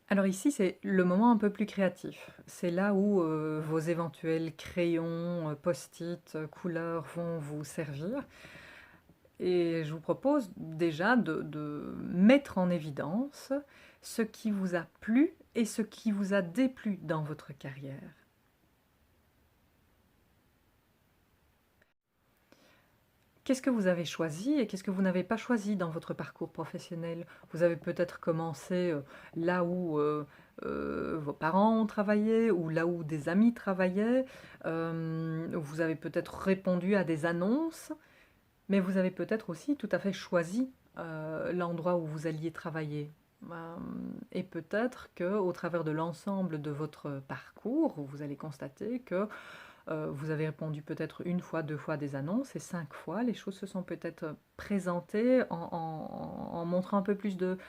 Alors ici, c'est le moment un peu plus créatif. C'est là où vos éventuels crayons, post-it, couleurs vont vous servir. Et je vous propose déjà de mettre en évidence ce qui vous a plu et ce qui vous a déplu dans votre carrière. Qu'est-ce que vous avez choisi et qu'est-ce que vous n'avez pas choisi dans votre parcours professionnel? Vous avez peut-être commencé là où vos parents ont travaillé ou là où des amis travaillaient. Vous avez peut-être répondu à des annonces, mais vous avez peut-être aussi tout à fait choisi l'endroit où vous alliez travailler. Euh, et peut-être que au travers de l'ensemble de votre parcours, vous allez constater que vous avez répondu peut-être une fois, deux fois à des annonces, et cinq fois, les choses se sont peut-être présentées en montrant un peu plus de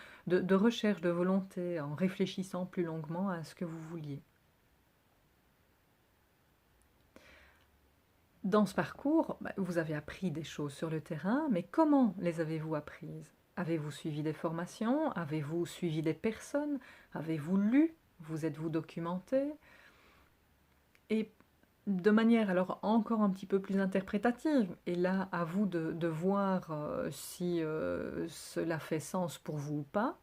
recherche, de volonté, en réfléchissant plus longuement à ce que vous vouliez. Dans ce parcours, bah, vous avez appris des choses sur le terrain, mais comment les avez-vous apprises? Avez-vous suivi des formations? Avez-vous suivi des personnes? Avez-vous lu? Vous êtes-vous documenté? Et de manière alors encore un petit peu plus interprétative, et là à vous de voir si cela fait sens pour vous ou pas,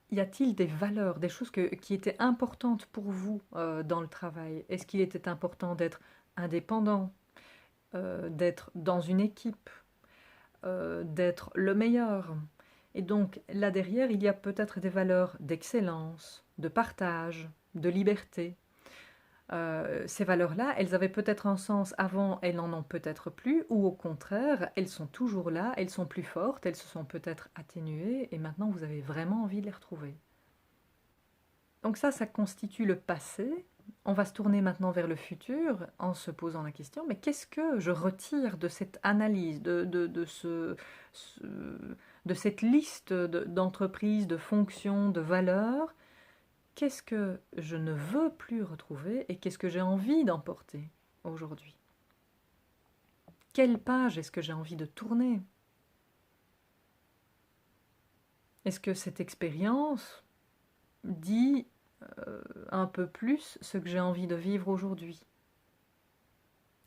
y a-t-il des valeurs, des choses qui étaient importantes pour vous dans le travail? Est-ce qu'il était important d'être indépendant, d'être dans une équipe, d'être le meilleur? Et donc là derrière, il y a peut-être des valeurs d'excellence, de partage, de liberté. Ces valeurs-là, elles avaient peut-être un sens avant, elles n'en ont peut-être plus, ou au contraire, elles sont toujours là, elles sont plus fortes, elles se sont peut-être atténuées, et maintenant vous avez vraiment envie de les retrouver. Donc ça constitue le passé. On va se tourner maintenant vers le futur en se posant la question, mais qu'est-ce que je retire de cette analyse, ce- de cette liste d'entreprises, de fonctions, de valeurs? Qu'est-ce que je ne veux plus retrouver et qu'est-ce que j'ai envie d'emporter aujourd'hui? Quelle page est-ce que j'ai envie de tourner? Est-ce que cette expérience dit un peu plus ce que j'ai envie de vivre aujourd'hui?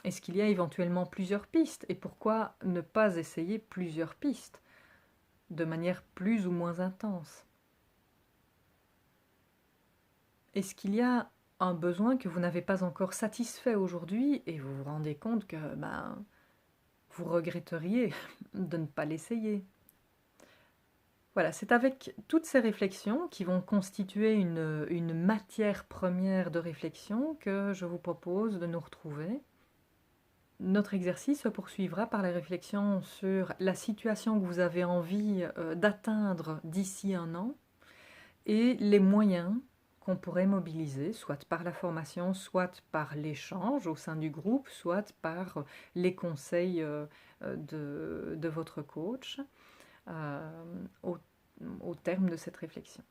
Est-ce qu'il y a éventuellement plusieurs pistes? Et pourquoi ne pas essayer plusieurs pistes de manière plus ou moins intense? Est-ce qu'il y a un besoin que vous n'avez pas encore satisfait aujourd'hui et vous vous rendez compte que vous regretteriez de ne pas l'essayer? Voilà, c'est avec toutes ces réflexions qui vont constituer une matière première de réflexion que je vous propose de nous retrouver. Notre exercice se poursuivra par la réflexion sur la situation que vous avez envie d'atteindre d'ici un an et les moyens qu'on pourrait mobiliser, soit par la formation, soit par l'échange au sein du groupe, soit par les conseils de votre coach euh, au, au terme de cette réflexion.